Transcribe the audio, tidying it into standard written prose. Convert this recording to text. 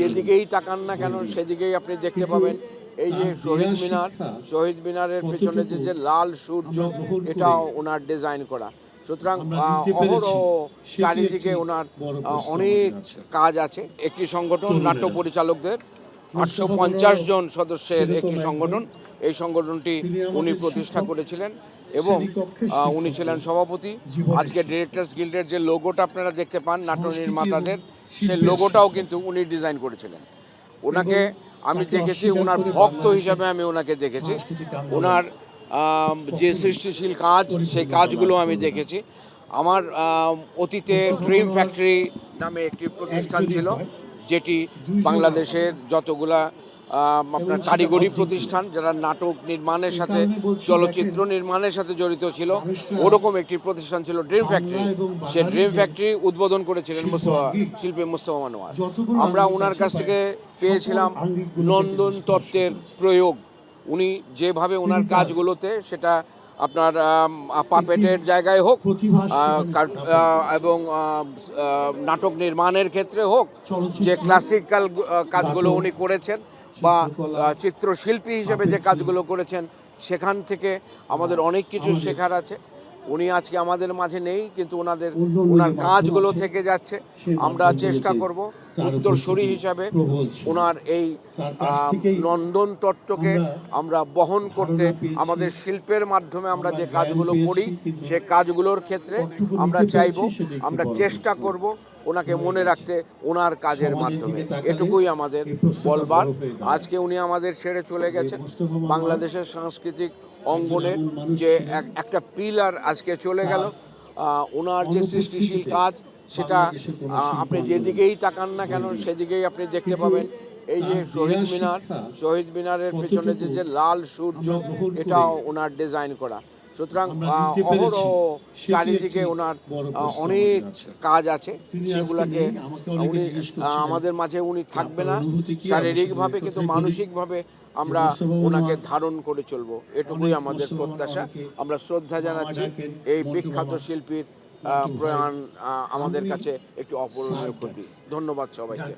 যেদিকেই তাকান না কেন সেদিকেই আপনি দেখতে পাবেন এই যে শহীদ মিনারের পেছনে যে লাল সূর্য, এটাও ওনার ডিজাইন করা। সুতরাং অহরহ চারিদিকে ওনার অনেক কাজ আছে। একটি সংগঠন, নাট্য পরিচালকদের 850 জন সদস্যের একটি সংগঠন। এই সংগঠনটি উনি প্রতিষ্ঠা করেছিলেন এবং উনি ছিলেন সভাপতি। আজকে ডিরেক্টর্স গিল্ডের যে লোগোটা আপনারা দেখতে পান নাট্য নির্মাতাদের, সেই লোগোটাও কিন্তু উনি ডিজাইন করেছিলেন। ওনাকে আমি দেখেছি, ওনার ভক্ত হিসাবে আমি ওনাকে দেখেছি। ওনার যে সৃষ্টিশীল কাজ, সেই কাজগুলো আমি দেখেছি। আমার অতীতে ড্রিম ফ্যাক্টরি নামে একটি প্রতিষ্ঠান ছিল, যেটি বাংলাদেশের যতগুলা আপনার কারিগরি প্রতিষ্ঠান যারা নাটক নির্মাণের সাথে, চলচ্চিত্র নির্মাণের সাথে জড়িত ছিল, ওরকম একটি প্রতিষ্ঠান ছিল ড্রিম ফ্যাক্টরি। সে ড্রিম ফ্যাক্টরি উদ্বোধন করেছিলেন শিল্পী মোস্তফা মনোয়ার। আমরা ওনার কাছ থেকে পেয়েছিলাম নন্দন তত্ত্বের প্রয়োগ। উনি যেভাবে ওনার কাজগুলোতে, সেটা আপনার পাপেটের জায়গায় হোক এবং নাটক নির্মাণের ক্ষেত্রে হোক, যে ক্লাসিক্যাল কাজগুলো উনি করেছেন বা চিত্রশিল্পী হিসেবে যে কাজগুলো করেছেন, সেখান থেকে আমাদের অনেক কিছু শেখার আছে। উনি আজকে আমাদের মাঝে নেই, কিন্তু ওনার কাজগুলো থেকে যাচ্ছে। আমরা চেষ্টা করব উত্তরসূরি হিসাবে ওনার এই নন্দন তত্ত্বকে আমরা বহন করতে। আমাদের শিল্পের মাধ্যমে আমরা যে কাজগুলো করি, সে কাজগুলোর ক্ষেত্রে আমরা চাইব, আমরা চেষ্টা করব ওনাকে মনে রাখতে ওনার কাজের মাধ্যমে। এটুকুই আমাদের বলবার। আজকে উনি আমাদের ছেড়ে চলে গেছেন। বাংলাদেশের সাংস্কৃতিক অঙ্গনের যে একটা পিলার আজকে চলে গেল। ওনার যে সৃষ্টিশীল কাজ, সেটা আপনি যেদিকেই তাকান না কেন সেদিকেই আপনি দেখতে পাবেন এই যে শহীদ মিনারের পেছনে যে লাল সূর্য, এটাও ওনার ডিজাইন করা। সুতরাং অহরহ চারিদিকে ওনার অনেক কাজ আছে, সেগুলোকে উনি আমাদের মাঝে উনি থাকবে না শারীরিকভাবে, কিন্তু মানসিকভাবে আমরা ওনাকে ধারণ করে চলবো। এটুকুই আমাদের প্রত্যাশা। আমরা শ্রদ্ধা জানাচ্ছি এই বিখ্যাত শিল্পীর প্রয়াণ আমাদের কাছে একটি অপূরণীয় ক্ষতি। ধন্যবাদ সবাইকে।